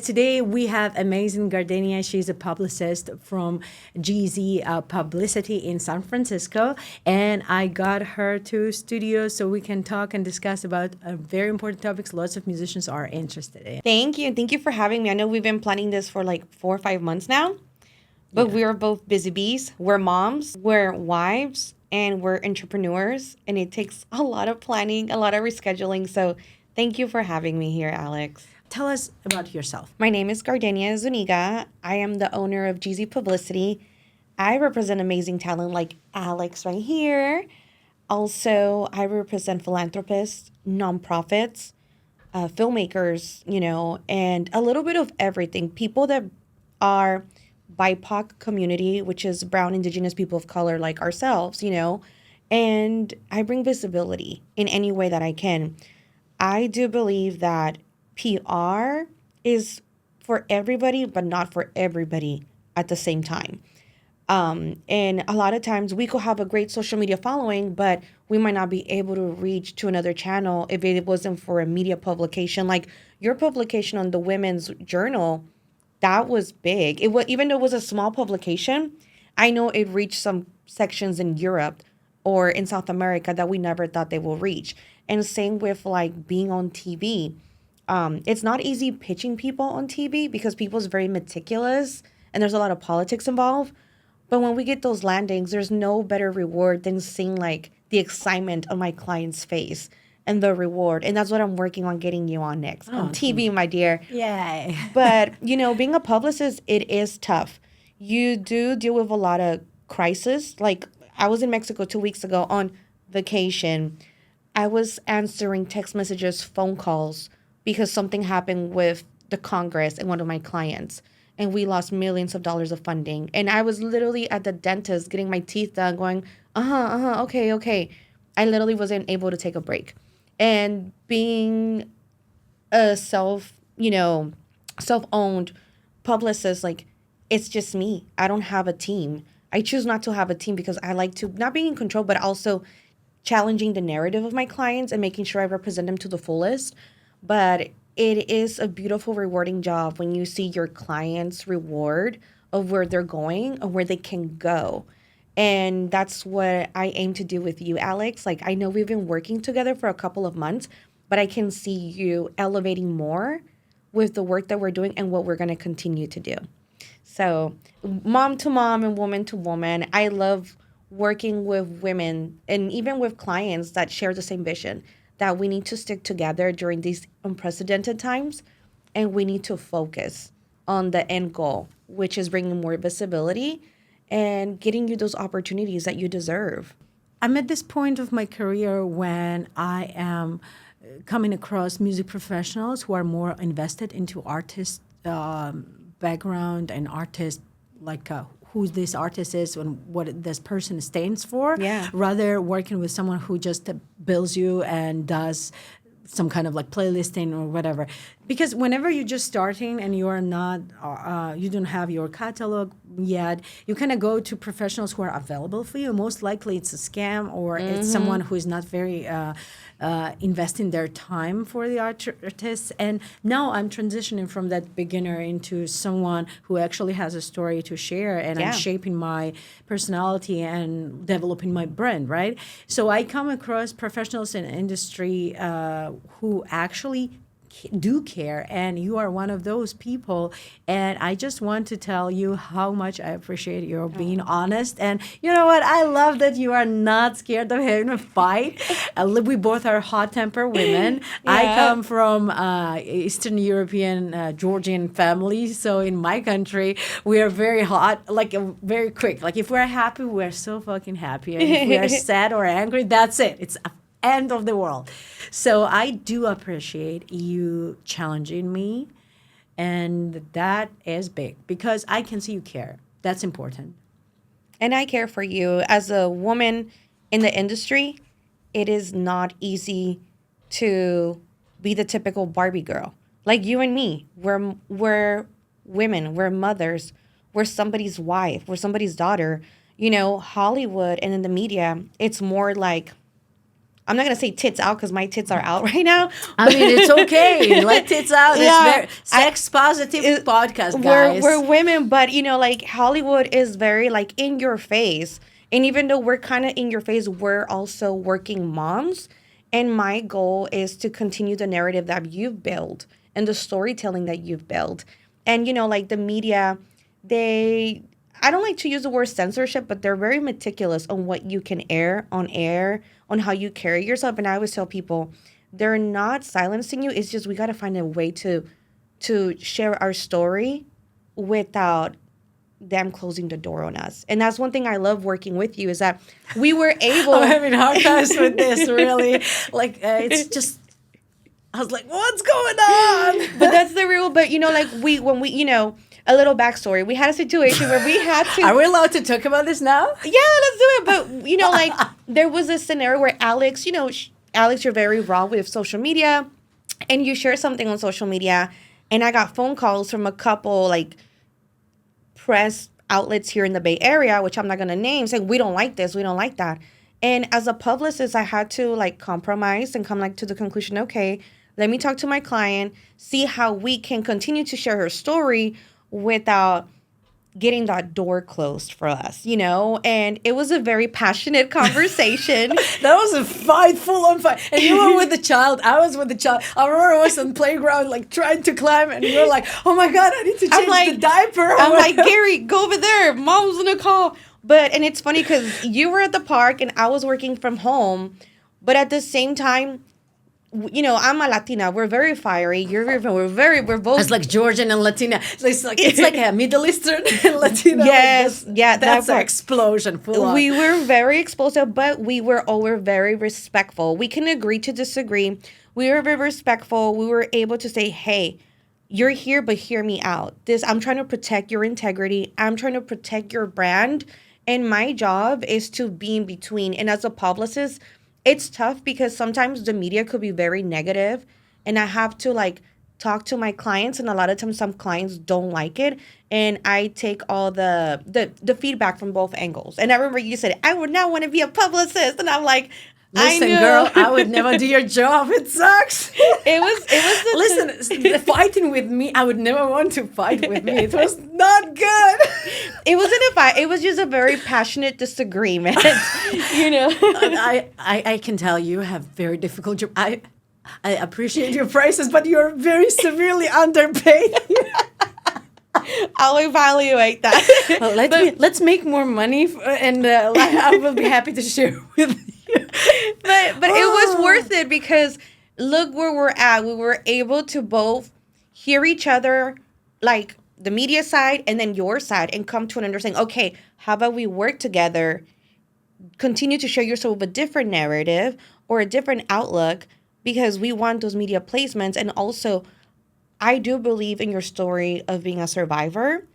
today we have amazing Gardenia. She's a publicist from GZ Publicity in San Francisco. And I got her to studio so we can talk and discuss about very important topics lots of musicians are interested in. Thank you. Thank you for having me. I know we've been planning this for like 4 or 5 months now, but we're both busy bees. We're moms, we're wives, and we're entrepreneurs. And it takes a lot of planning, a lot of rescheduling. So thank you for having me here, Alex. Tell us about yourself. My name is Gardenia Zuniga. I am the owner of GZ Publicity. I represent amazing talent like Alex right here. Also, I represent philanthropists, nonprofits, filmmakers, and a little bit of everything. People that are BIPOC community, which is brown, indigenous people of color like ourselves, and I bring visibility in any way that I can. I do believe that PR is for everybody, but not for everybody at the same time. And a lot of times we could have a great social media following, but we might not be able to reach to another channel if it wasn't for a media publication. Like your publication on the Women's Journal, that was big. It was, even though it was a small publication, I know it reached some sections in Europe or in South America that we never thought they will reach. And same with like being on TV. It's not easy pitching people on TV because people's very meticulous and there's a lot of politics involved. But when we get those landings, there's no better reward than seeing like the excitement on my client's face and the reward. And that's what I'm working on getting you on next on TV, my dear. Yay. But, being a publicist, it is tough. You do deal with a lot of crisis. Like I was in Mexico 2 weeks ago on vacation. I was answering text messages, phone calls, because something happened with the Congress and one of my clients. And we lost millions of dollars of funding. And I was literally at the dentist getting my teeth done going, okay. I literally wasn't able to take a break. And being a self-owned publicist, like, it's just me. I don't have a team. I choose not to have a team because I like to, not being in control, but also challenging the narrative of my clients and making sure I represent them to the fullest. But it is a beautiful, rewarding job when you see your clients' reward of where they're going or where they can go. And that's what I aim to do with you, Alex. Like, I know we've been working together for a couple of months, but I can see you elevating more with the work that we're doing and what we're going to continue to do. So, mom to mom and woman to woman, I love working with women and even with clients that share the same vision, that we need to stick together during these unprecedented times, and we need to focus on the end goal, which is bringing more visibility and getting you those opportunities that you deserve. I'm at this point of my career when I am coming across music professionals who are more invested into artist background and artist, like who this artist is and what this person stands for, rather working with someone who just bills you and does some kind of like playlisting or whatever. Because whenever you're just starting and you are not, you don't have your catalog yet, you kind of go to professionals who are available for you. Most likely it's a scam or it's someone who is not very investing their time for the artists. And now I'm transitioning from that beginner into someone who actually has a story to share, and I'm shaping my personality and developing my brand, right? So I come across professionals in industry who actually do care, and you are one of those people. And I just want to tell you how much I appreciate your being honest. And you know what? I love that you are not scared of having a fight. We both are hot-tempered women. I come from Eastern European, Georgian family. So in my country, we are very hot, like very quick. Like if we're happy, we're so fucking happy. And if we are sad or angry, that's it. It's end of the world. So I do appreciate you challenging me, and that is big because I can see you care. That's important. And I care for you. As a woman in the industry, it is not easy to be the typical Barbie girl. Like you and me, we're women, we're mothers, we're somebody's wife, we're somebody's daughter. Hollywood and in the media, it's more like I'm not gonna say tits out because my tits are out right now. I mean, it's okay. Let tits out. Yeah, It's very sex positive podcast, guys. We're women, but like Hollywood is very like in your face. And even though we're kind of in your face, we're also working moms. And my goal is to continue the narrative that you've built and the storytelling that you've built. And like the media, I don't like to use the word censorship, but they're very meticulous on what you can air, on how you carry yourself. And I always tell people, they're not silencing you. It's just we got to find a way to share our story without them closing the door on us. And that's one thing I love working with you is that we were able... I'm having hard times with this, really. Like, it's just... I was like, what's going on? But that's the real... But, like, when we a little backstory. We had a situation where we had to... Are we allowed to talk about this now? Yeah, let's do it. But, like, there was a scenario where Alex, Alex, you're very raw with social media, and you share something on social media, and I got phone calls from a couple, like, press outlets here in the Bay Area, which I'm not going to name, saying, we don't like this, we don't like that. And as a publicist, I had to, like, compromise and come, like, to the conclusion, okay, let me talk to my client, see how we can continue to share her story without getting that door closed for us, And it was a very passionate conversation. That was a fight, full on fight. And you were with the child. I was with the child. Aurora was on the playground, like, trying to climb. And you were like, oh, my God, I need to change the diaper. I'm like, Gary, go over there. Mom's going to call. And it's funny because you were at the park and I was working from home. But at the same time, I'm a Latina. We're very fiery. We're both. It's like Georgian and Latina. It's like a Middle Eastern and Latina. Yes, that's an explosion. Full on. We were very explosive, but we were always very respectful. We can agree to disagree. We were very respectful. We were able to say, "Hey, you're here, but hear me out. I'm trying to protect your integrity. I'm trying to protect your brand, and my job is to be in between." And as a publicist, it's tough because sometimes the media could be very negative and I have to like talk to my clients, and a lot of times some clients don't like it, and I take all the feedback from both angles. And I remember you said, I would not want to be a publicist, and I'm like, listen, girl, I would never do your job. It sucks. Listen, fighting with me, I would never want to fight with me. It was not good. It wasn't a fight. It was just a very passionate disagreement. I can tell you have very difficult job. I appreciate your prices, but you're very severely underpaid. I'll evaluate that. Well, let's make more money, and I will be happy to share with you. But it was worth it because look where we're at. We were able to both hear each other, like the media side and then your side, and come to an understanding. Okay, how about we work together, continue to share yourself with a different narrative or a different outlook, because we want those media placements. And also, I do believe in your story of being a survivor.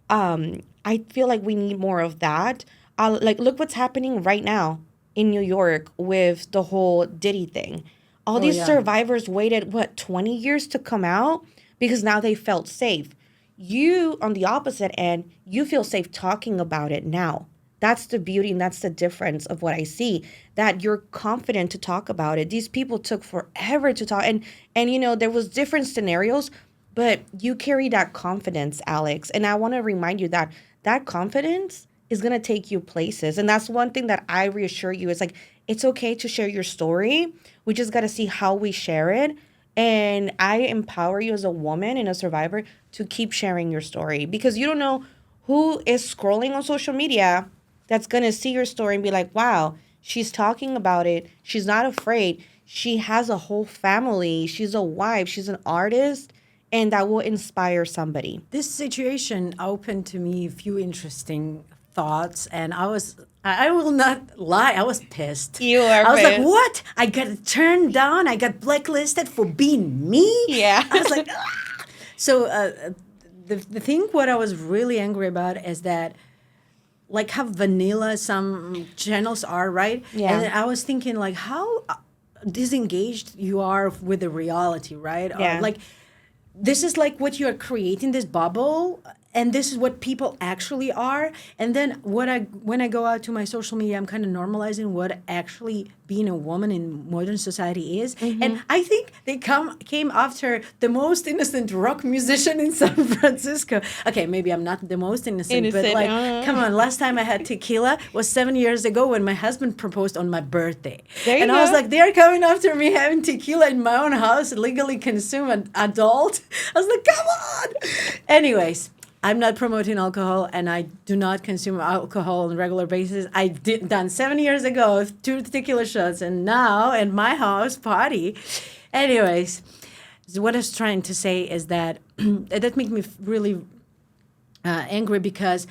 I feel like we need more of that. Like, look what's happening right now in New York with the whole Diddy thing. All these survivors waited, 20 years to come out because now they felt safe. You, on the opposite end, you feel safe talking about it now. That's the beauty and that's the difference of what I see, that you're confident to talk about it. These people took forever to talk. And there was different scenarios, but you carry that confidence, Alex. And I want to remind you that that confidence is going to take you places. And that's one thing that I reassure you. It's like, it's okay to share your story. We just got to see how we share it. And I empower you as a woman and a survivor to keep sharing your story, because you don't know who is scrolling on social media that's going to see your story and be like, wow, she's talking about it. She's not afraid. She has a whole family. She's a wife. She's an artist. And that will inspire somebody. This situation opened to me a few interesting thoughts. And I will not lie, I was pissed. You are I was pissed. like, what? I got turned down? I got blacklisted for being me? Yeah. I was like, ah. So the thing what I was really angry about is that, like, how vanilla some channels are, right? Yeah. And I was thinking, like, how disengaged you are with the reality, right? Yeah. Like, this is like what you are creating, this bubble, and this is what people actually are. And then when I go out to my social media, I'm kind of normalizing what actually being a woman in modern society is. And I think they came after the most innocent rock musician in San Francisco. Okay, maybe I'm not the most innocent, but like, come on, last time I had tequila was 7 years ago when my husband proposed on my birthday. There you and I was go. like, they're coming after me having tequila in my own house, legally consume an adult. I was like, come on. Anyways, I'm not promoting alcohol, and I do not consume alcohol on a regular basis. I did done 7 years ago, 2 tequila shots, and now in my house party. Anyways, so what I was trying to say is that that makes me really angry because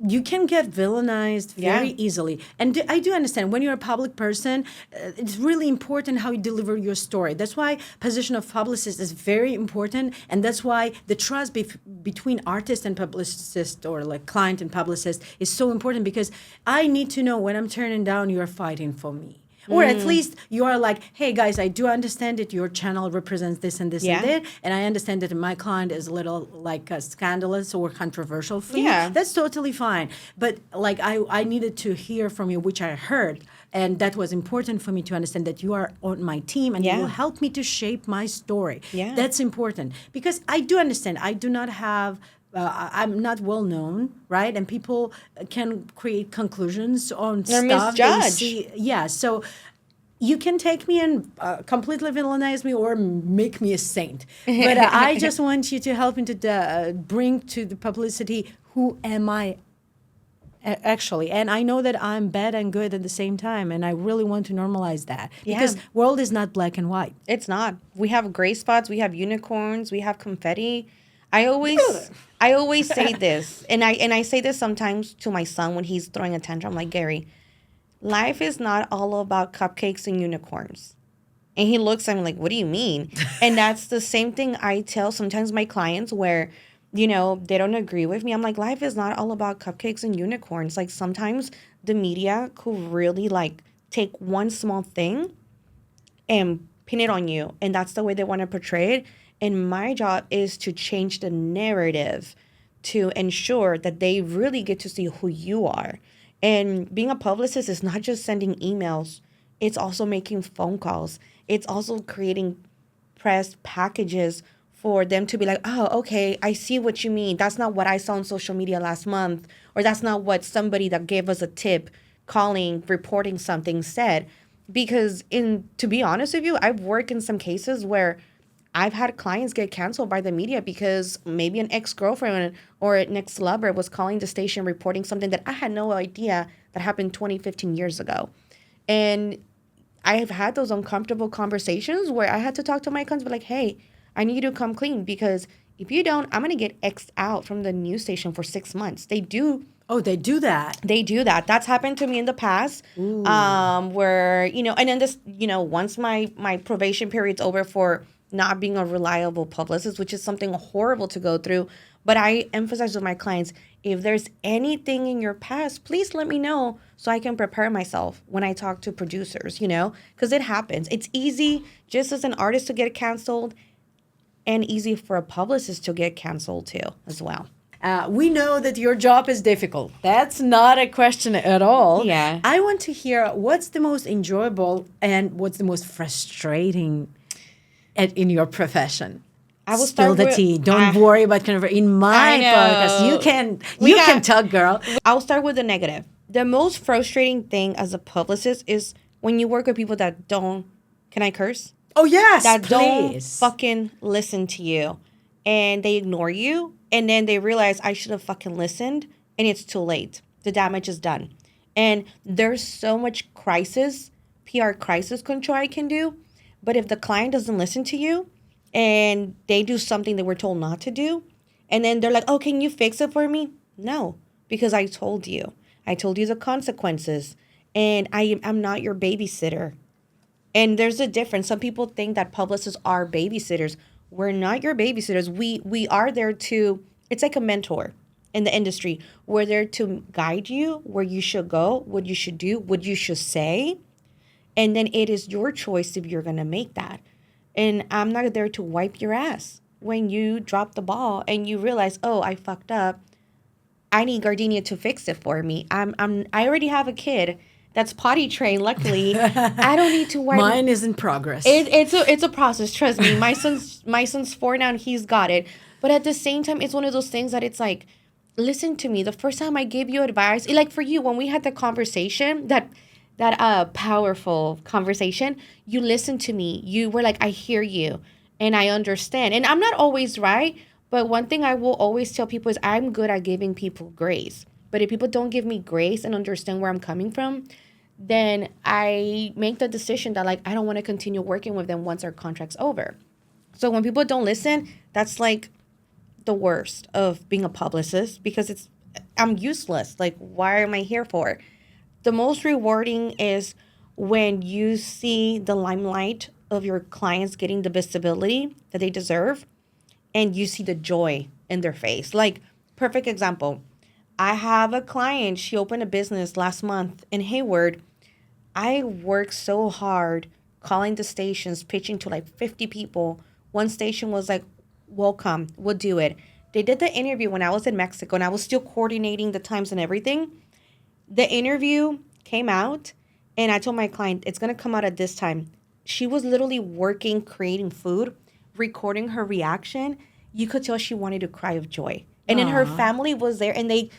you can get villainized very easily. And I do understand when you're a public person, it's really important how you deliver your story. That's why position of publicist is very important. And that's why the trust between artist and publicist, or like client and publicist, is so important, because I need to know when I'm turning down, you're fighting for me. Or at least you are like, hey guys, I do understand that your channel represents this and this and that, and I understand that my client is a little like scandalous or controversial for you. That's totally fine. But like I needed to hear from you, which I heard, and that was important for me to understand that you are on my team and you will help me to shape my story. That's important, because I do understand I do not have. I'm not well known, right? And people can create conclusions on stuff. Misjudge. They see. Yeah, so you can take me and completely villainize me or make me a saint. But I just want you to help me to bring to the publicity, who am I actually? And I know that I'm bad and good at the same time, and I really want to normalize that, because world is not black and white. It's not. We have gray spots. We have unicorns. We have confetti. I always say this, and I say this sometimes to my son when he's throwing a tantrum. I'm like, Gary, life is not all about cupcakes and unicorns. And he looks at me like, what do you mean? And that's the same thing I tell sometimes my clients where, you know, they don't agree with me. I'm like, life is not all about cupcakes and unicorns. Like, sometimes the media could really like take one small thing and pin it on you. And that's the way they want to portray it. And my job is to change the narrative to ensure that they really get to see who you are. And being a publicist is not just sending emails. It's also making phone calls. It's also creating press packages for them to be like, oh, okay, I see what you mean. That's not what I saw on social media last month. Or that's not what somebody that gave us a tip calling, reporting something said. Because to be honest with you, I've worked in some cases where I've had clients get canceled by the media because maybe an ex-girlfriend or an ex-lover was calling the station reporting something that I had no idea that happened 20, 15 years ago. And I have had those uncomfortable conversations where I had to talk to my clients, be like, hey, I need you to come clean, because if you don't, I'm going to get X'd out from the news station for 6 months. They do. Oh, they do that. They do that. That's happened to me in the past. Where, you know, and then this, you know, once my probation period's over for not being a reliable publicist, which is something horrible to go through. But I emphasize with my clients, if there's anything in your past, please let me know so I can prepare myself when I talk to producers, you know, because it happens. It's easy just as an artist to get canceled, and easy for a publicist to get canceled too as well. We know that your job is difficult. That's not a question at all. Yeah. I want to hear what's the most enjoyable and what's the most frustrating in your profession. I will Spill start the with, tea. Don't worry about in my podcast. You can talk, girl. I'll start with the negative. The most frustrating thing as a publicist is when you work with people that don't. Can I curse? Oh yes, that please. Don't fucking listen to you, and they ignore you, and then they realize I should have fucking listened, and it's too late. The damage is done, and there's so much PR crisis control I can do. But if the client doesn't listen to you and they do something that we're told not to do, and then they're like, oh, can you fix it for me? No, because I told you. I told you the consequences, and I'm not your babysitter. And there's a difference. Some people think that publicists are babysitters. We're not your babysitters. We are there to, it's like a mentor in the industry. We're there to guide you where you should go, what you should do, what you should say. And then it is your choice if you're going to make that. And I'm not there to wipe your ass. when you drop the ball and you realize, oh, I fucked up. I need Gardenia to fix it for me. I already have a kid that's potty trained. Luckily, I don't need to wipe. Mine is in progress. It's a process. Trust me. My son's 4 now and he's got it. But at the same time, it's one of those things that it's like, listen to me. The first time I gave you advice, like for you, when we had the conversation, that powerful conversation, you listened to me. You were like, I hear you and I understand. And I'm not always right. But one thing I will always tell people is I'm good at giving people grace. But if people don't give me grace and understand where I'm coming from, then I make the decision that like I don't want to continue working with them once our contract's over. So when people don't listen, that's like the worst of being a publicist because I'm useless. Like, why am I here for? The most rewarding is when you see the limelight of your clients getting the visibility that they deserve and you see the joy in their face. Like, perfect example. I have a client, she opened a business last month in Hayward. I worked so hard calling the stations, pitching to like 50 people. One station was like, welcome, we'll do it. They did the interview when I was in Mexico and I was still coordinating the times and everything. The interview came out and I told my client, it's going to come out at this time. She was literally working, creating food, recording her reaction. You could tell she wanted to cry of joy. And then her family was there and they,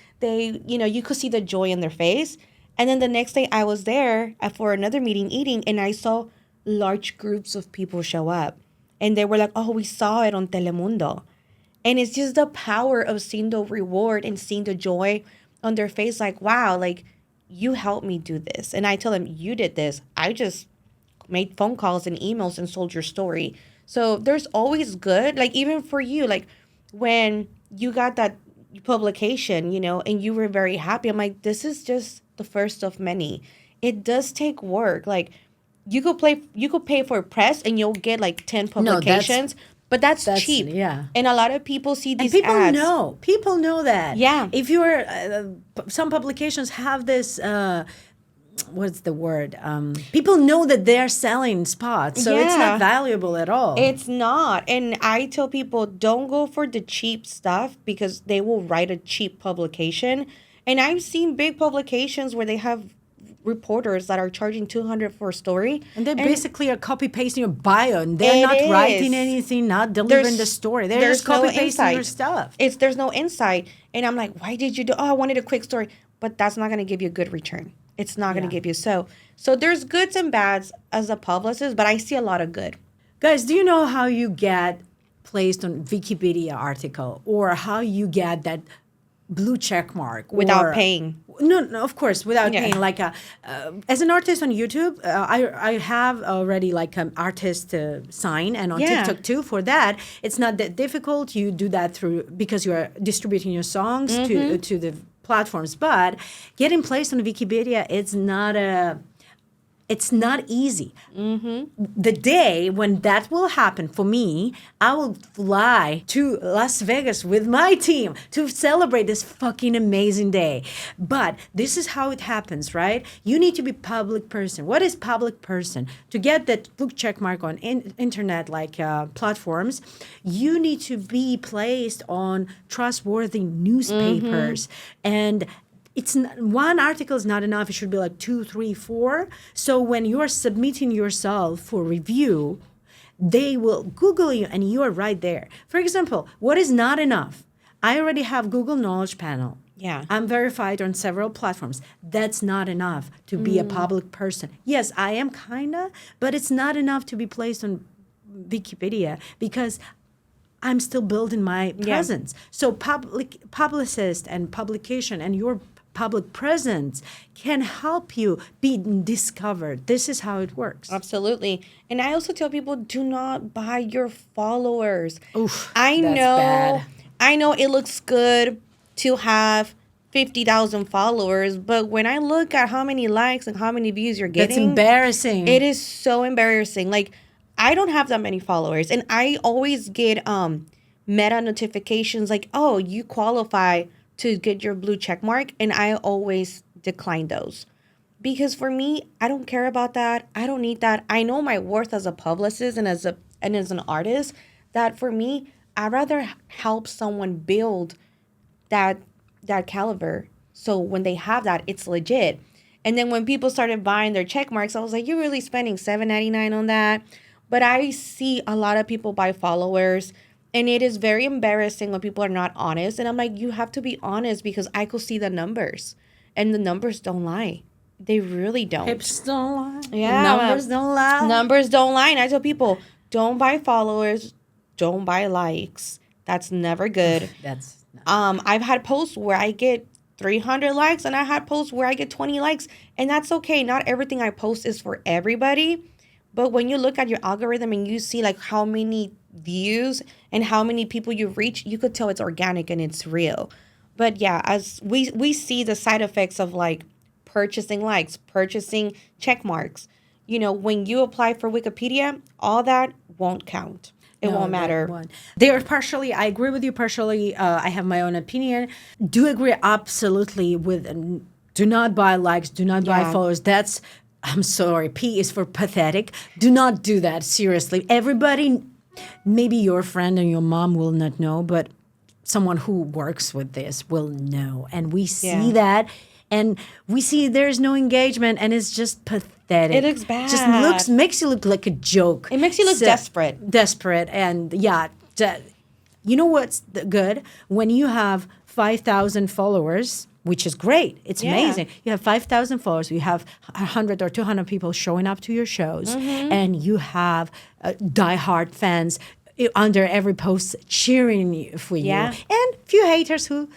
you could see the joy in their face. And then the next day I was there for another meeting eating and I saw large groups of people show up. And they were like, oh, we saw it on Telemundo. And it's just the power of seeing the reward and seeing the joy on their face. Like, wow, like you helped me do this. And I tell them, you did this. I just made phone calls and emails and sold your story. So there's always good, like even for you, like when you got that publication, and you were very happy. I'm like, this is just the first of many. It does take work. Like you could pay for press and you'll get like 10 publications. But that's cheap. Yeah. And a lot of people see these and ads. People know that. Yeah. If you're, some publications have this, what's the word? People know that they're selling spots. So it's not valuable at all. It's not. And I tell people, don't go for the cheap stuff because they will write a cheap publication. And I've seen big publications where they have reporters that are charging $200 for a story. And they basically are copy-pasting your bio. And they're not writing anything, not delivering the story. They're just copy-pasting your stuff. There's no insight. And I'm like, why did you do? Oh, I wanted a quick story. But that's not going to give you a good return. It's not going to give you. So there's goods and bads as a publicist, but I see a lot of good. Guys, do you know how you get placed on Wikipedia article or how you get that blue check mark without paying? No, of course, without paying. Like as an artist on YouTube, I have already like an artist sign, and on TikTok too. For that, it's not that difficult. You do that because you are distributing your songs to the platforms. But getting placed on Wikipedia, it's not easy. The day when that will happen for me, I will fly to Las Vegas with my team to celebrate this fucking amazing day. But this is how it happens, right? You need to be public person. What is public person? To get that blue check mark on internet like platforms, you need to be placed on trustworthy newspapers. And one article is not enough. It should be like 2, 3, 4. So when you are submitting yourself for review, they will Google you and you are right there. For example, what is not enough? I already have Google Knowledge Panel. Yeah. I'm verified on several platforms. That's not enough to be a public person. Yes, I am kinda, but it's not enough to be placed on Wikipedia because I'm still building my presence. So publicist and publication and your public presence can help you be discovered. This is how it works. Absolutely. And I also tell people, do not buy your followers. Oof, I that's know bad. I know it looks good to have 50,000 followers, but when I look at how many likes and how many views you're getting, That's embarrassing. It is so embarrassing. Like, I don't have that many followers, and I always get meta notifications like, oh, you qualify to get your blue check mark, and I always decline those. Because for me, I don't care about that. I don't need that. I know my worth as a publicist and as an artist, that for me, I'd rather help someone build that caliber. So when they have that, it's legit. And then when people started buying their check marks, I was like, you're really spending $7.99 on that. But I see a lot of people buy followers, and it is very embarrassing when people are not honest. And I'm like, you have to be honest because I could see the numbers, and the numbers don't lie. They really don't. Hips don't lie. Yeah, Numbers don't lie. Numbers don't lie. And I tell people, don't buy followers, don't buy likes. That's never good. That's not. I've had posts where I get 300 likes, and I had posts where I get 20 likes, and that's okay. Not everything I post is for everybody, but when you look at your algorithm and you see like how many views and how many people you reach, you could tell it's organic and it's real. But yeah, as we see the side effects of like purchasing likes, purchasing check marks. You know, when you apply for Wikipedia, all that won't count. It No, won't that matter. one. They are partially, I agree with you partially. I have my own opinion. Do agree absolutely with, do not buy likes, do not buy Yeah. followers. That's, I'm sorry, P is for pathetic. Do not do that, seriously. Everybody, maybe your friend and your mom will not know, but someone who works with this will know. And we see Yeah. that. And we see there's no engagement, and it's just pathetic. It looks bad. Just makes you look like a joke. It makes you look desperate. Desperate, and yeah, you know what's good? When you have 5,000 followers, which is great. It's Yeah. amazing. You have 5,000 followers. You have 100 or 200 people showing up to your shows, Mm-hmm. and you have diehard fans under every post cheering for you, Yeah. and few haters who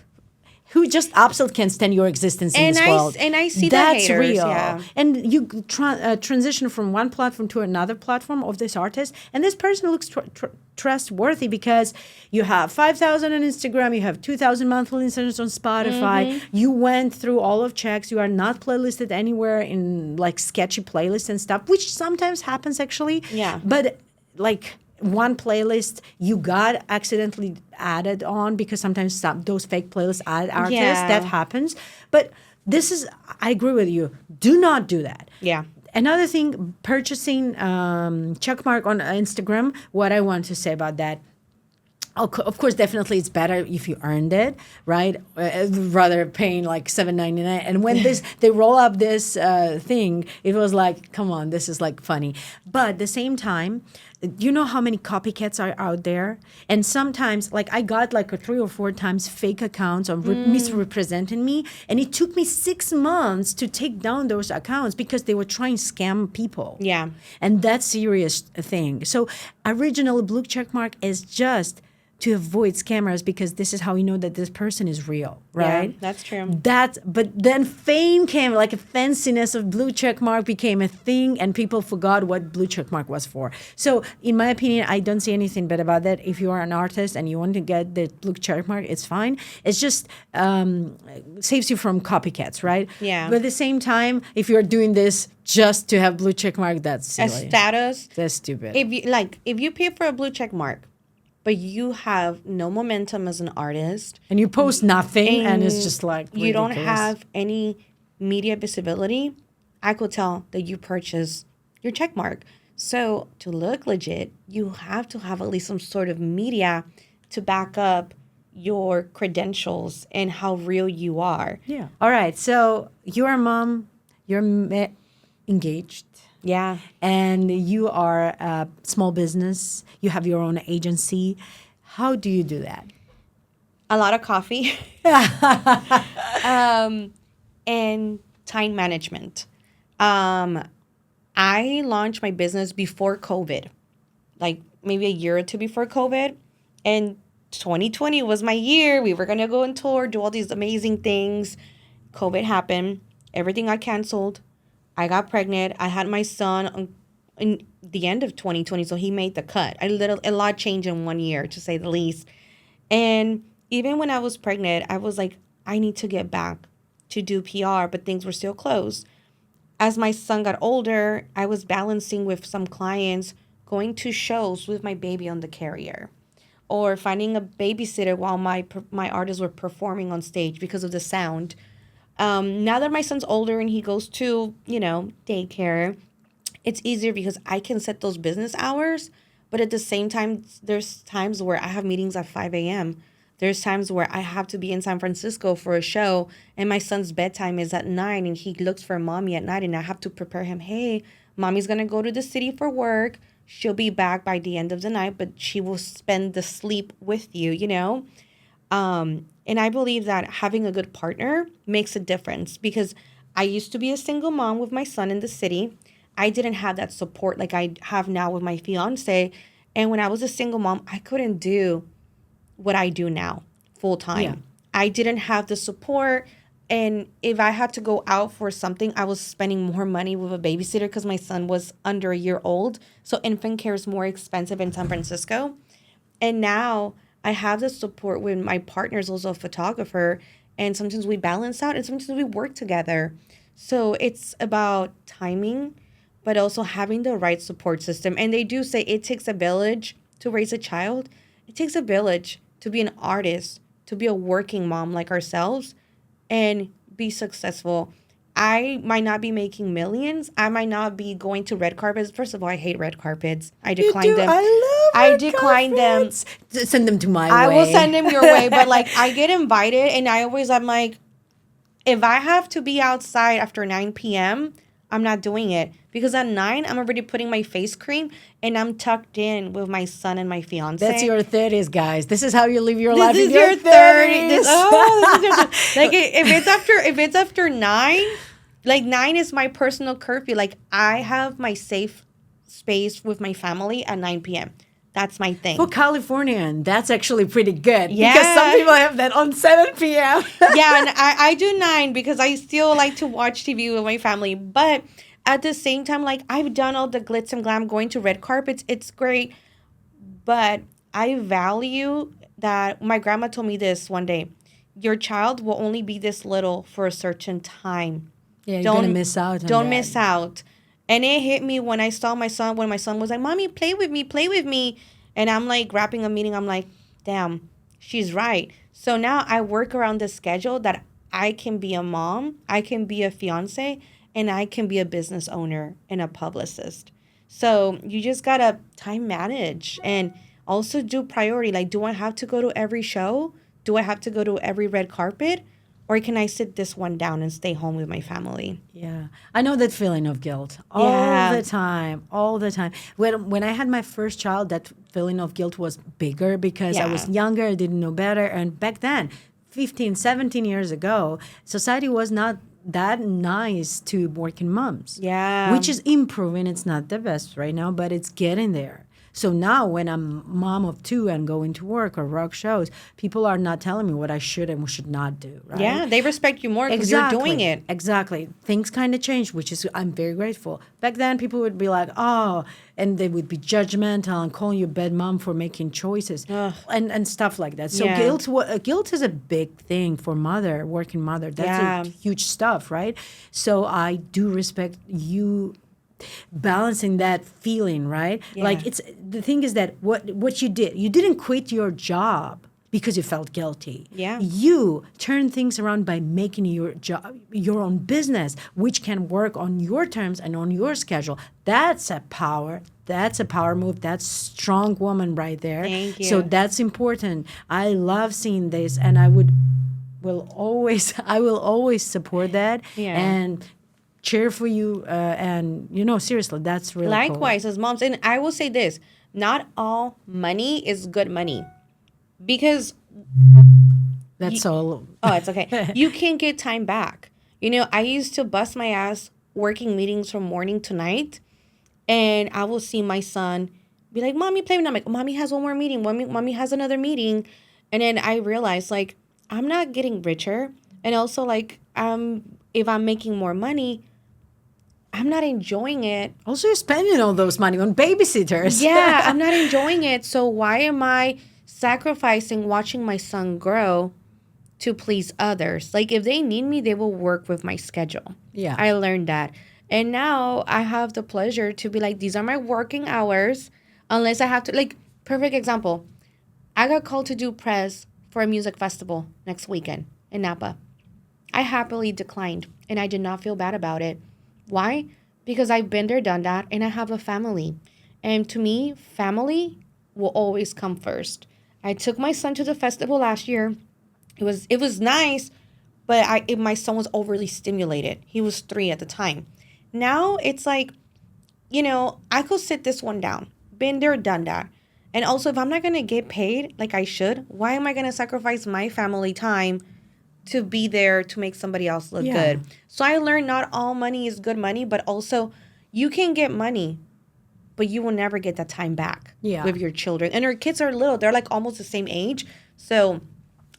just absolutely can't stand your existence in And this I s- world. and I see the that's haters, real. yeah. And you transition from one platform to another platform of this artist, and this person looks trustworthy because you have 5,000 on Instagram, you have 2,000 monthly listeners on Spotify. Mm-hmm. You went through all of checks. You are not playlisted anywhere in like sketchy playlists and stuff, which sometimes happens actually. Yeah. But like one playlist you got accidentally added on because sometimes those fake playlists add artists. Yeah. That happens. But this is, I agree with you. Do not do that. Yeah. Another thing, purchasing checkmark on Instagram. What I want to say about that. Of course, definitely, it's better if you earned it, right? Rather paying like $7.99. And when they roll up this thing, it was like, come on, this is like funny. But at the same time, you know how many copycats are out there? And sometimes, like I got like 3 or 4 times fake accounts of misrepresenting me, and it took me 6 months to take down those accounts because they were trying to scam people. Yeah. And that's serious thing. So original blue checkmark is just to avoid scammers because this is how you know that this person is real, right? Yeah, that's true. But then fame came, like a fanciness of blue checkmark became a thing, and people forgot what blue checkmark was for. So, in my opinion, I don't see anything bad about that. If you are an artist and you want to get the blue checkmark, it's fine. It's just saves you from copycats, right? Yeah. But at the same time, if you're doing this just to have blue checkmark, that's A silly. status. That's stupid. If you pay for a blue check mark, but you have no momentum as an artist, And you post nothing, and it's just like you don't ridiculous. have any media visibility, I could tell that you purchase your check mark. So to look legit, you have to have at least some sort of media to back up your credentials and how real you are. Yeah. All right. So you're a mom. You're engaged. Yeah. And you are a small business. You have your own agency. How do you do that? A lot of coffee. And time management. I launched my business before COVID, like maybe a year or two before COVID. And 2020 was my year. We were going to go on tour, do all these amazing things. COVID happened. Everything got canceled. I got pregnant. I had my son in the end of 2020, so he made the cut. A lot changed in 1 year, to say the least. And even when I was pregnant, I was like, I need to get back to do PR, but things were still closed. As my son got older, I was balancing with some clients, going to shows with my baby on the carrier, or finding a babysitter while my artists were performing on stage because of the sound. Now that my son's older and he goes to, daycare, it's easier because I can set those business hours, But at the same time, there's times where I have meetings at 5 a.m. There's times where I have to be in San Francisco for a show and my son's bedtime is at 9 and he looks for mommy at night and I have to prepare him. Hey, mommy's going to go to the city for work. She'll be back by the end of the night, but she will spend the sleep with you, you know? And I believe that having a good partner makes a difference because I used to be a single mom with my son in the city. I didn't have that support like I have now with my fiance. And when I was a single mom, I couldn't do what I do now full time. Yeah. I didn't have the support. And if I had to go out for something, I was spending more money with a babysitter because my son was under a year old. So infant care is more expensive in San Francisco. And now I have the support when my partner is also a photographer. And sometimes we balance out and sometimes we work together. So it's about timing, but also having the right support system. And they do say it takes a village to raise a child. It takes a village to be an artist, to be a working mom like ourselves, and be successful. I might not be making millions. I might not be going to red carpets. First of all, I hate red carpets. I decline them. I decline them. Send them to my way. I will send them your way. But like I get invited and I'm like, if I have to be outside after 9 p.m., I'm not doing it. Because at 9, I'm already putting my face cream and I'm tucked in with my son and my fiance. That's your 30s, guys. This is how you live your This life is in your your 30s. Like if it's after 9, like 9 is my personal curfew. Like I have my safe space with my family at 9 p.m. That's my thing. For Californian, that's actually pretty good. Yeah. Because some people have that on 7 p.m. Yeah, and I do 9 because I still like to watch TV with my family. But at the same time, like I've done all the glitz and glam, going to red carpets. It's great. But I value that. My grandma told me this one day. Your child will only be this little for a certain time. Yeah, you're going to miss out on Don't that. miss out. And it hit me when I saw my son, when my son was like, Mommy, play with me, play with me. And I'm like wrapping a meeting. I'm like, damn, she's right. So now I work around the schedule that I can be a mom, I can be a fiance, and I can be a business owner and a publicist. So you just got to time manage and also do priority. Like, do I have to go to every show? Do I have to go to every red carpet? Or can I sit this one down and stay home with my family? Yeah. I know that feeling of guilt all the time, all the time. When I had my first child, that feeling of guilt was bigger because I was younger, I didn't know better. And back then, 15, 17 years ago, society was not that nice to working moms. Yeah. Which is improving. It's not the best right now, but it's getting there. So now when I'm mom of 2 and going to work or rock shows, people are not telling me what I should and should not do, right? Yeah, they respect you more because you're doing it. Exactly. Things kind of changed, which is, I'm very grateful. Back then, people would be like, oh, and they would be judgmental and calling you a bad mom for making choices and stuff like that. So guilt is a big thing for working mother. That's a huge stuff, right? So I do respect you balancing that feeling, right? Like it's the thing is that what you didn't quit your job because you felt guilty. Yeah. You turn things around by making your job your own business, which can work on your terms and on your schedule. That's a power move. That's strong woman right there. Thank you. So that's important. I love seeing this, and I will always support that. Yeah. And cheer for you, and seriously, that's really Likewise, as moms. And I will say this, not all money is good money, because that's all. Oh, it's okay. You can get time back. I used to bust my ass working meetings from morning to night, and I will see my son be like, Mommy, play with me. I'm like, Mommy has one more meeting. Mommy has another meeting. And then I realized, like, I'm not getting richer. And also, like, if I'm making more money, I'm not enjoying it. Also, you're spending all those money on babysitters. Yeah, I'm not enjoying it. So why am I sacrificing watching my son grow to please others? Like, if they need me, they will work with my schedule. Yeah. I learned that. And now I have the pleasure to be like, these are my working hours. Unless I have to, like, perfect example. I got called to do press for a music festival next weekend in Napa. I happily declined, and I did not feel bad about it. Why? Because I've been there, done that, and I have a family. And to me, family will always come first. I took my son to the festival last year. It was nice, but my son was overly stimulated. He was 3 at the time. Now it's like, I could sit this one down. Been there, done that. And also, if I'm not going to get paid like I should, why am I going to sacrifice my family time to be there to make somebody else look Yeah. good? So I learned not all money is good money, but also you can get money, but you will never get that time back Yeah. with your children. And our kids are little. They're like almost the same age. So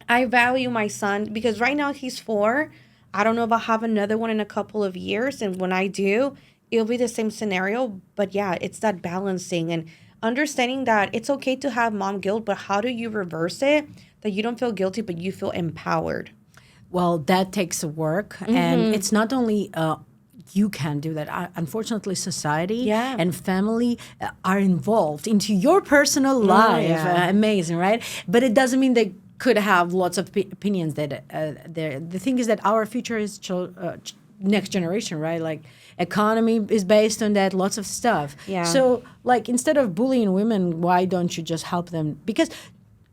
I value my son because right now he's 4. I don't know if I'll have another one in a couple of years. And when I do, it'll be the same scenario. But yeah, it's that balancing and understanding that it's okay to have mom guilt, but how do you reverse it that you don't feel guilty, but you feel empowered? Well, that takes work, and it's not only you can do that. Unfortunately, society Yeah. and family are involved into your personal life. yeah. Amazing, right? But it doesn't mean they could have lots of opinions. That the thing is that our future is next generation, right? Like economy is based on that, lots of stuff. Yeah. So, like, instead of bullying women, why don't you just help them? Because,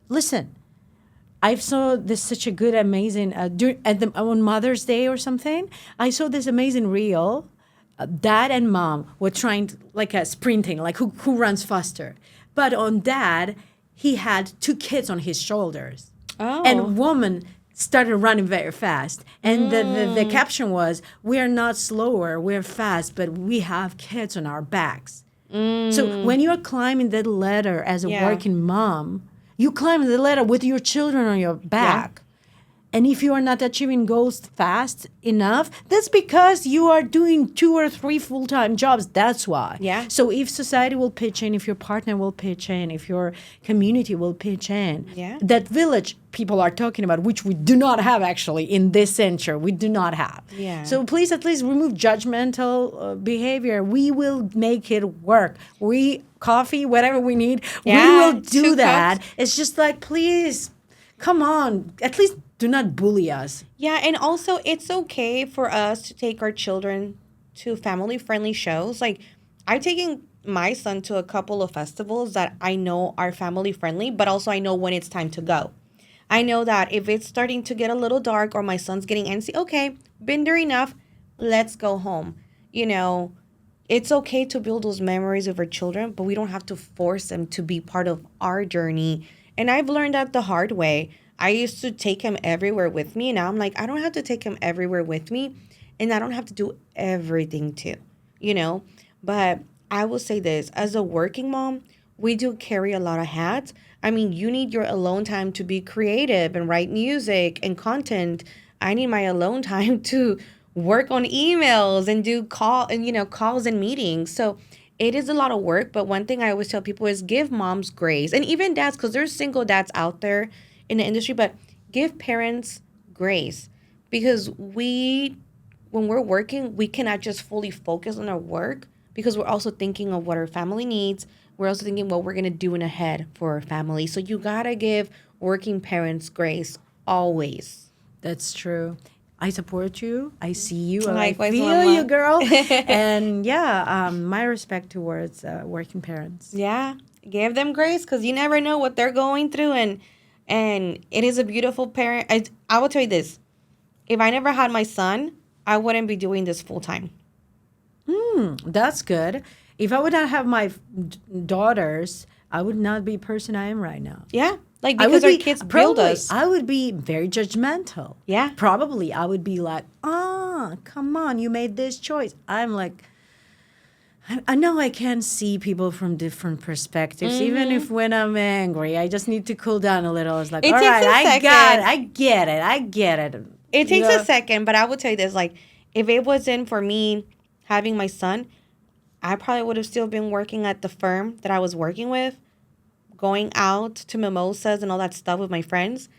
listen. I saw this such a good, amazing on Mother's Day or something. I saw this amazing reel. Dad and mom were trying to, like a sprinting, like who runs faster. But on dad, he had 2 kids on his shoulders, Oh. and woman started running very fast. And the caption was, "We are not slower, we're fast, but we have kids on our backs." So when you're climbing that ladder as a Yeah. working mom, you climb the ladder with your children on your back. And if you are not achieving goals fast enough, that's because you are doing 2 or 3 full-time jobs. That's why. Yeah. So if society will pitch in, if your partner will pitch in, if your community will pitch in, Yeah. that village people are talking about, which we do not have actually in this century, we do not have. Yeah. So please at least remove judgmental behavior. We will make it work. Coffee, whatever we need, Yeah, we will do 2 that. cups. It's just like, please, come on, at least do not bully us. Yeah, and also it's okay for us to take our children to family-friendly shows. Like, I've taken my son to a couple of festivals that I know are family-friendly, but also I know when it's time to go. I know that if it's starting to get a little dark or my son's getting antsy, okay, been there enough, let's go home. It's okay to build those memories of our children, but we don't have to force them to be part of our journey. And I've learned that the hard way. I used to take him everywhere with me. Now I'm like, I don't have to take him everywhere with me. And I don't have to do everything too, But I will say this, as a working mom, we do carry a lot of hats. I mean, you need your alone time to be creative and write music and content. I need my alone time to work on emails and do calls and meetings. So it is a lot of work. But one thing I always tell people is give moms grace, and even dads, because there's single dads out there in the industry, but give parents grace, because when we're working, we cannot just fully focus on our work because we're also thinking of what our family needs. We're also thinking what we're going to do in ahead for our family. So you got to give working parents grace always. That's true. I support you. I see you. And Likewise, I feel Mama. you, girl. And yeah, my respect towards working parents. Yeah, give them grace, because you never know what they're going through, and it is a beautiful parent. I will tell you this: if I never had my son, I wouldn't be doing this full time. That's good. If I would not have my daughters, I would not be the person I am right now. Yeah, like I would because our be kids build probably, us. I would be very judgmental. Yeah. Probably I would be like, come on, you made this choice. I'm like, I know I can see people from different perspectives, even if when I'm angry, I just need to cool down a little. It's like, It all takes right, a I second. got it. I get it. It takes Yeah. a second, but I will tell you this: like, if it wasn't for me having my son, I probably would have still been working at the firm that I was working with, going out to mimosas and all that stuff with my friends.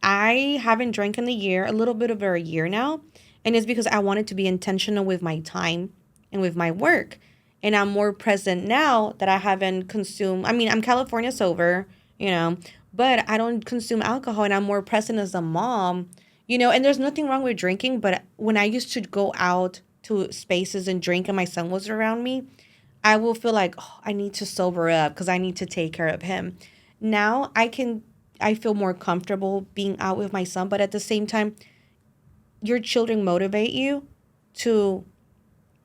I haven't drank in a little bit over a year now. And it's because I wanted to be intentional with my time and with my work. And I'm more present now that I haven't consumed. I mean, I'm California sober, but I don't consume alcohol, and I'm more present as a mom, and there's nothing wrong with drinking. But when I used to go out to spaces and drink and my son was around me, I will feel like, oh, I need to sober up because I need to take care of him. Now I feel more comfortable being out with my son, but at the same time, your children motivate you to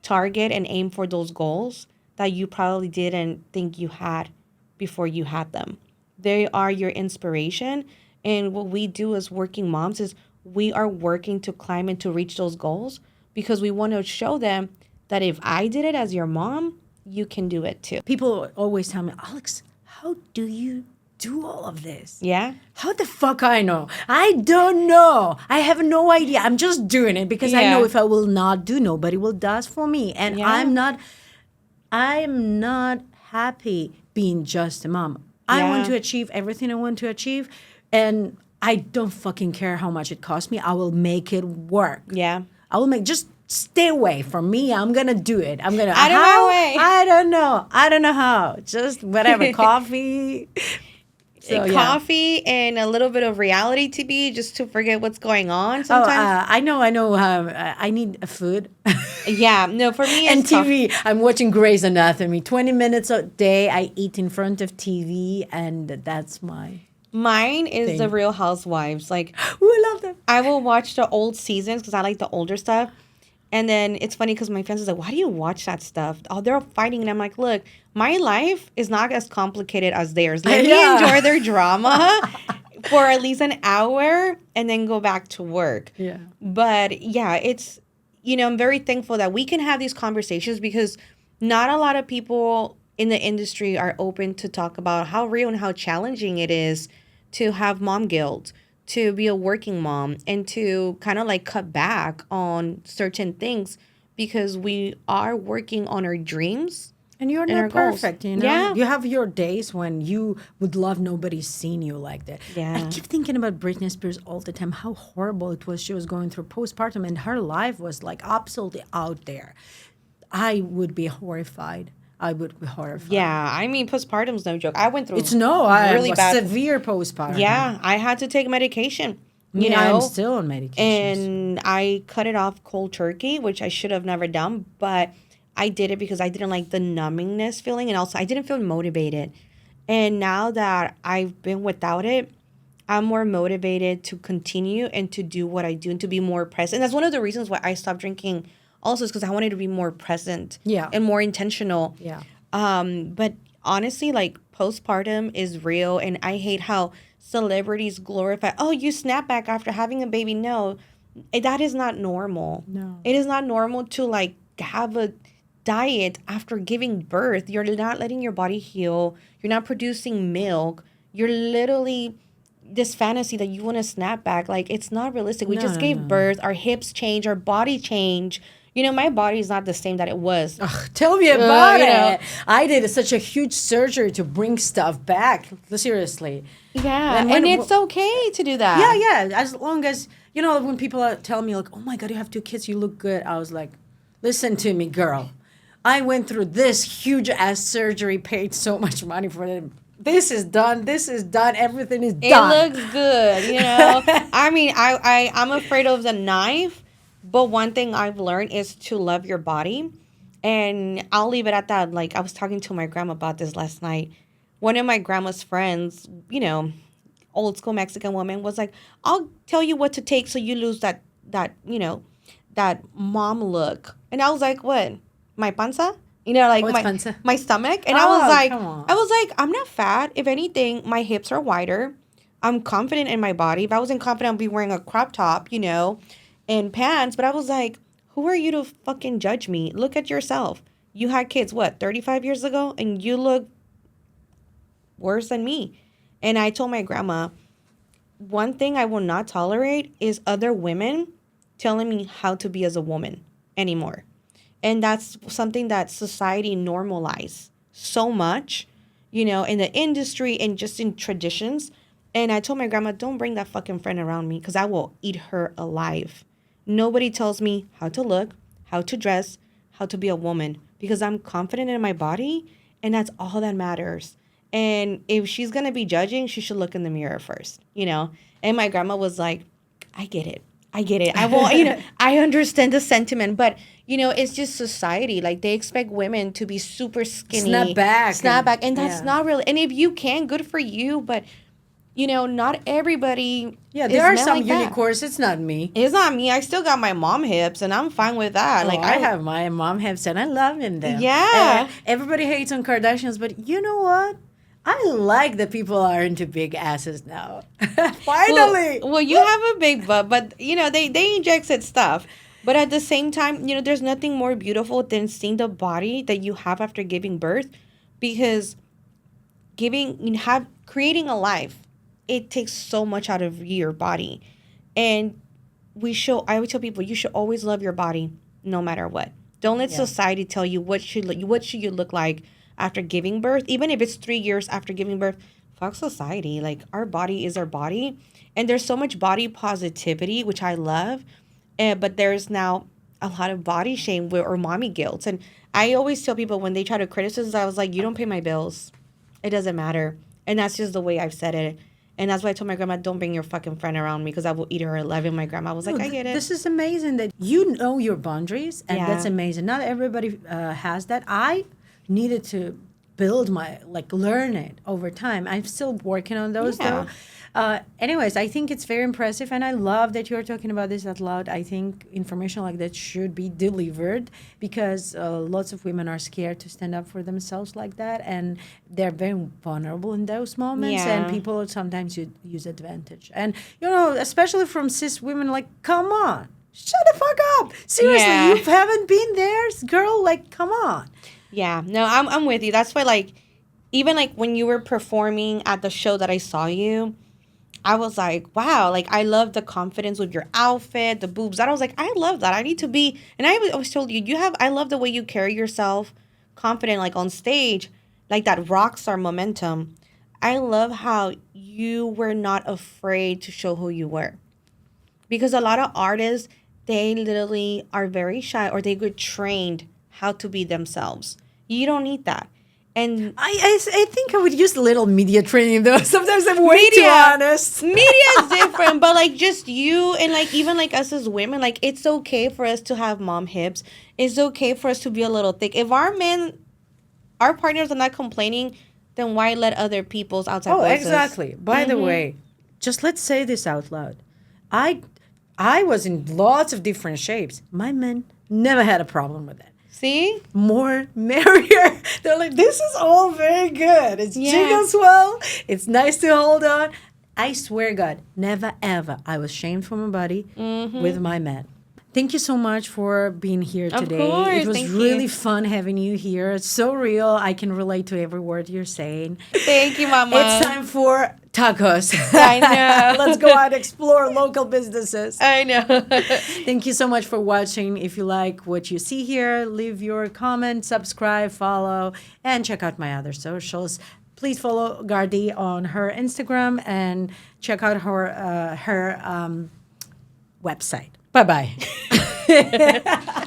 target and aim for those goals that you probably didn't think you had before you had them. They are your inspiration. And what we do as working moms is we are working to climb and to reach those goals because we want to show them that if I did it as your mom, you can do it too. People always tell me, Alex, how do you do all of this? Yeah. How the fuck I know? I don't know. I have no idea. I'm just doing it because I know Yeah. if I will not do, nobody will does for me. And Yeah. I'm not happy being just a mom. I want Yeah. to achieve everything I want to achieve, and I don't fucking care how much it costs me. I will make it work. Yeah. I will make just stay away from me. I'm gonna do it. I'm gonna Out of my how? way. I don't know. I don't know how. Just whatever. Coffee. So, yeah. Coffee and a little bit of reality TV just to forget what's going on Oh, sometimes. I know. I need a food Yeah. No, for me, and it's coffee. TV. I'm watching Grey's Anatomy. 20 minutes a day. I eat in front of TV, and that's my. Mine is Thing. the Real Housewives. Like, Ooh, I love them. I will watch the old seasons because I like the older stuff. And then it's funny because my friends is like, why do you watch that stuff? Oh, they're fighting. And I'm like, look, my life is not as complicated as theirs. Let me Yeah. enjoy their drama for at least an hour and then go back to work. Yeah. But yeah, it's, I'm very thankful that we can have these conversations because not a lot of people in the industry are open to talk about how real and how challenging it is to have mom guilt, to be a working mom, and to kind of like cut back on certain things because we are working on our dreams. And you're And our not goals. perfect, you know? Yeah. You have your days when you would love nobody seeing you like that. Yeah. I keep thinking about Britney Spears all the time, how horrible it was. She was going through postpartum and her life was like absolutely out there. I would be horrified. I would be horrified. Yeah, I mean, postpartum's no joke. I went through It's I really was bad. severe postpartum. Yeah, I had to take medication. You Yeah, know, I'm still on medications. and I cut it off cold turkey, which I should have never done, but I did it because I didn't like the numbingness feeling, and also I didn't feel motivated. And now that I've been without it, I'm more motivated to continue and to do what I do and to be more present. And that's one of the reasons why I stopped drinking also is because I wanted to be more present Yeah. and more intentional. Yeah. But honestly, like postpartum is real, and I hate how celebrities glorify, oh, you snap back after having a baby. No, that is not normal. No. It is not normal to like have a diet after giving birth. You're not letting your body heal. You're not producing milk. You're literally this fantasy that you want to snap back. Like, it's not realistic. We just gave birth. Our hips change. Our body change. My body is not the same that it was. Ugh, tell me about you it. know. I did such a huge surgery to bring stuff back. Seriously. Yeah, And and when- it's okay to do that. Yeah. As long as, when people tell me, like, oh my God, you have 2 kids, you look good. I was like, listen to me, girl. I went through this huge ass surgery, paid so much money for it. This is done. Everything is It done. looks good, I mean, I'm afraid of the knife, but one thing I've learned is to love your body, and I'll leave it at that. Like, I was talking to my grandma about this last night. One of my grandma's friends, old school Mexican woman, was like, I'll tell you what to take so you lose that mom look. And I was like, what? My panza? Like What's panza? my stomach. And Oh, come on. I was like, I'm not fat. If anything, my hips are wider. I'm confident in my body. If I wasn't confident, I'd be wearing a crop top, and pants. But I was like, who are you to fucking judge me? Look at yourself. You had kids, 35 years ago? And you look worse than me. And I told my grandma, one thing I will not tolerate is other women telling me how to be as a woman anymore. And that's something that society normalized so much, in the industry and just in traditions. And I told my grandma, don't bring that fucking friend around me because I will eat her alive. Nobody tells me how to look, how to dress, how to be a woman because I'm confident in my body and that's all that matters. And if she's going to be judging, she should look in the mirror first, And my grandma was like, I get it. I get it. I won't, I understand the sentiment, but it's just society. Like they expect women to be super skinny, snap back, and that's not really. And if you can, good for you. But not everybody. Yeah, is there are meant some like that. unicorns. It's not me. It's not me. I still got my mom hips, and I'm fine with that. Like I have my mom hips, and I love in them. Yeah. Everybody hates on Kardashians, but you know what? I like that people are into big asses now. Finally. Well, you have a big butt, but they injected stuff. But at the same time, there's nothing more beautiful than seeing the body that you have after giving birth, because creating a life, it takes so much out of your body. And I would tell people, you should always love your body no matter what. Don't let society tell you what should you look like after giving birth, even if it's 3 years after giving birth. Fuck society. Like, our body is our body. And there's so much body positivity, which I love. But there's now a lot of body shame or mommy guilt. And I always tell people when they try to criticize, I was like, you don't pay my bills. It doesn't matter. And that's just the way I've said it. And that's why I told my grandma, don't bring your fucking friend around me because I will eat her alive. And my grandma was like, I get it. This is amazing that you know your boundaries. And that's amazing. Not everybody has that. I needed to build learn it over time. I'm still working on those though. Anyways, I think it's very impressive, and I love that you're talking about this out loud. I think information like that should be delivered because lots of women are scared to stand up for themselves like that, and they're very vulnerable in those moments, and people sometimes use advantage. And, especially from cis women, like, come on, shut the fuck up. Seriously, you haven't been there, girl, like, come on. Yeah, no, I'm with you. That's why, even, when you were performing at the show that I saw you, I was like, wow, I love the confidence with your outfit, the boobs. I was like, I love that. I need to be, and I always told you, I love the way you carry yourself confident, on stage, that rock star momentum. I love how you were not afraid to show who you were. Because a lot of artists, they literally are very shy, or they get trained how to be themselves. You don't need that. And I think I would use a little media training though. Sometimes I'm way too honest. Media is different, but just you and even us as women, it's okay for us to have mom hips. It's okay for us to be a little thick. If our partners are not complaining, then why let other people's outside voices? Exactly. By the way, just let's say this out loud. I was in lots of different shapes. My men never had a problem with it. See? More merrier. They're like, this is all very good. It's jiggles well. It's nice to hold on. I swear God, never ever I was shamed for my body with my men. Thank you so much for being here today. Of course, it was really fun having you here. It's so real. I can relate to every word you're saying. Thank you, Mama. It's time for tacos. I know. Let's go out and explore local businesses. I know. Thank you so much for watching. If you like what you see here, leave your comment, subscribe, follow, and check out my other socials. Please follow Gardi on her Instagram and check out her website. Bye-bye.